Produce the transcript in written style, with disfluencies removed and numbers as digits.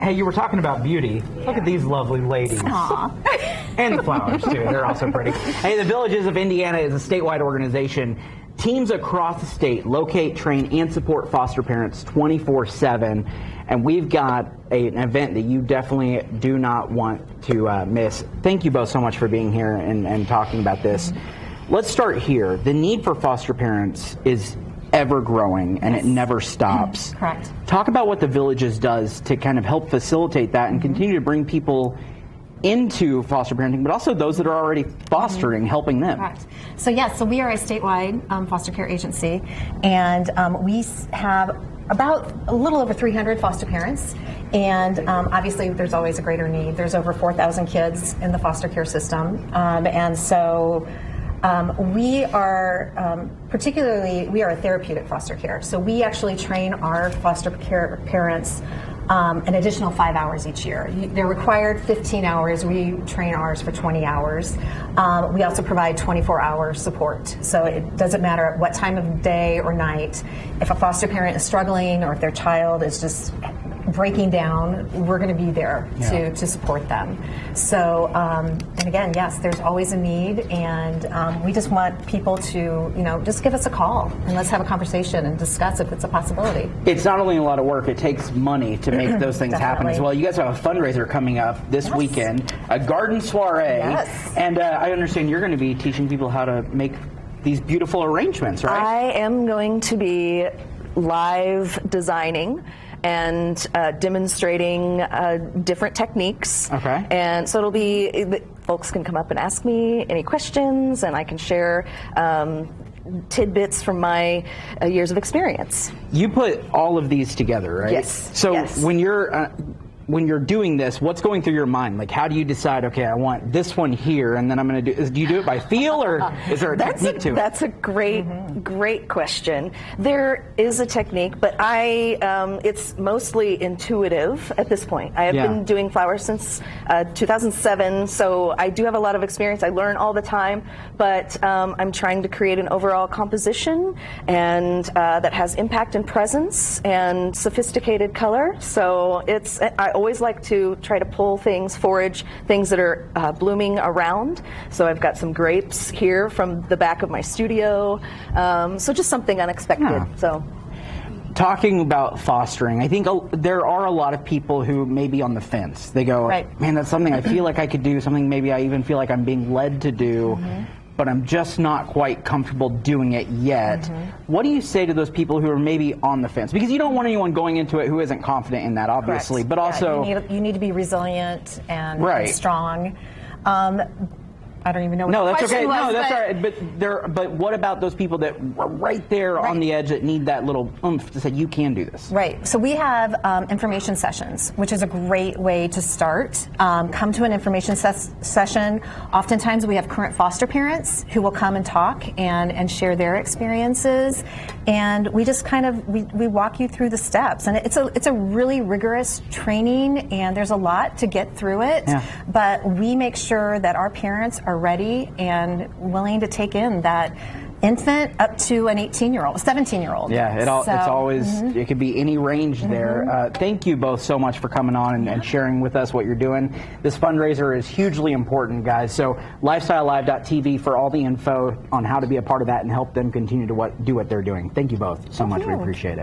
Hey, you were talking about beauty. Look at these lovely ladies. Aww. And the flowers, too. They're also pretty. Hey, the Villages of Indiana is a statewide organization. Teams across the state locate, train, and support foster parents 24/7. And we've got an event that you definitely do not want to miss. Thank you both so much for being here and talking about this. Let's start here. The need for foster parents is ever growing, and it never stops. Correct. Talk about what the Villages does to kind of help facilitate that and continue to bring people into foster parenting, but also those that are already fostering, helping them. Correct. So yes, so we are a statewide foster care agency, and we have about a little over 300 foster parents, and obviously there's always a greater need. There's over 4,000 kids in the foster care system, and so we are particularly, we are a therapeutic foster care. So we actually train our foster care parents an additional 5 hours each year. They're required 15 hours. We train ours for 20 hours. We also provide 24-hour support. So it doesn't matter at what time of day or night. If a foster parent is struggling or if their child is just breaking down, we're going to be there to support them. So, and again, yes, there's always a need, and we just want people to, just give us a call and let's have a conversation and discuss if it's a possibility. It's not only a lot of work, it takes money to make those things happen as well. You guys have a fundraiser coming up this weekend, a garden soiree, and I understand you're going to be teaching people how to make these beautiful arrangements, right? I am going to be live designing and demonstrating different techniques. Okay. And so it'll be, folks can come up and ask me any questions, and I can share tidbits from my years of experience. You put all of these together, right? Yes. So yes. When you're doing this, what's going through your mind? Like, how do you decide, okay, I want this one here, and then I'm going to do you do it by feel, or is there a technique to it? That's a great question. There is a technique, but it's mostly intuitive at this point. I have been doing flowers since 2007, so I do have a lot of experience. I learn all the time, but I'm trying to create an overall composition and that has impact and presence and sophisticated color. So I always like to try to pull things, forage things that are blooming around. So I've got some grapes here from the back of my studio. So just something unexpected. Yeah. So, talking about fostering, I think there are a lot of people who may be on the fence. They go, man, that's something I feel like I could do, something maybe I even feel like I'm being led to do, but I'm just not quite comfortable doing it yet. What do you say to those people who are maybe on the fence? Because you don't want anyone going into it who isn't confident in that, obviously, but also you need to be resilient and strong. I don't even know what the question was. No, that's all right. But what about those people that are right there on the edge that need that little oomph to say, you can do this? Right. So we have information sessions, which is a great way to start. Come to an information session. Oftentimes we have current foster parents who will come and talk and share their experiences. And we just kind of, we walk you through the steps. And it's a really rigorous training, and there's a lot to get through it. Yeah. But we make sure that our parents are ready and willing to take in that infant up to an 18-year-old, 17-year-old. Yeah, it's always, it could be any range there. Thank you both so much for coming on and sharing with us what you're doing. This fundraiser is hugely important, guys. So lifestylelive.tv for all the info on how to be a part of that and help them continue to do what they're doing. Thank you both so much. We appreciate it.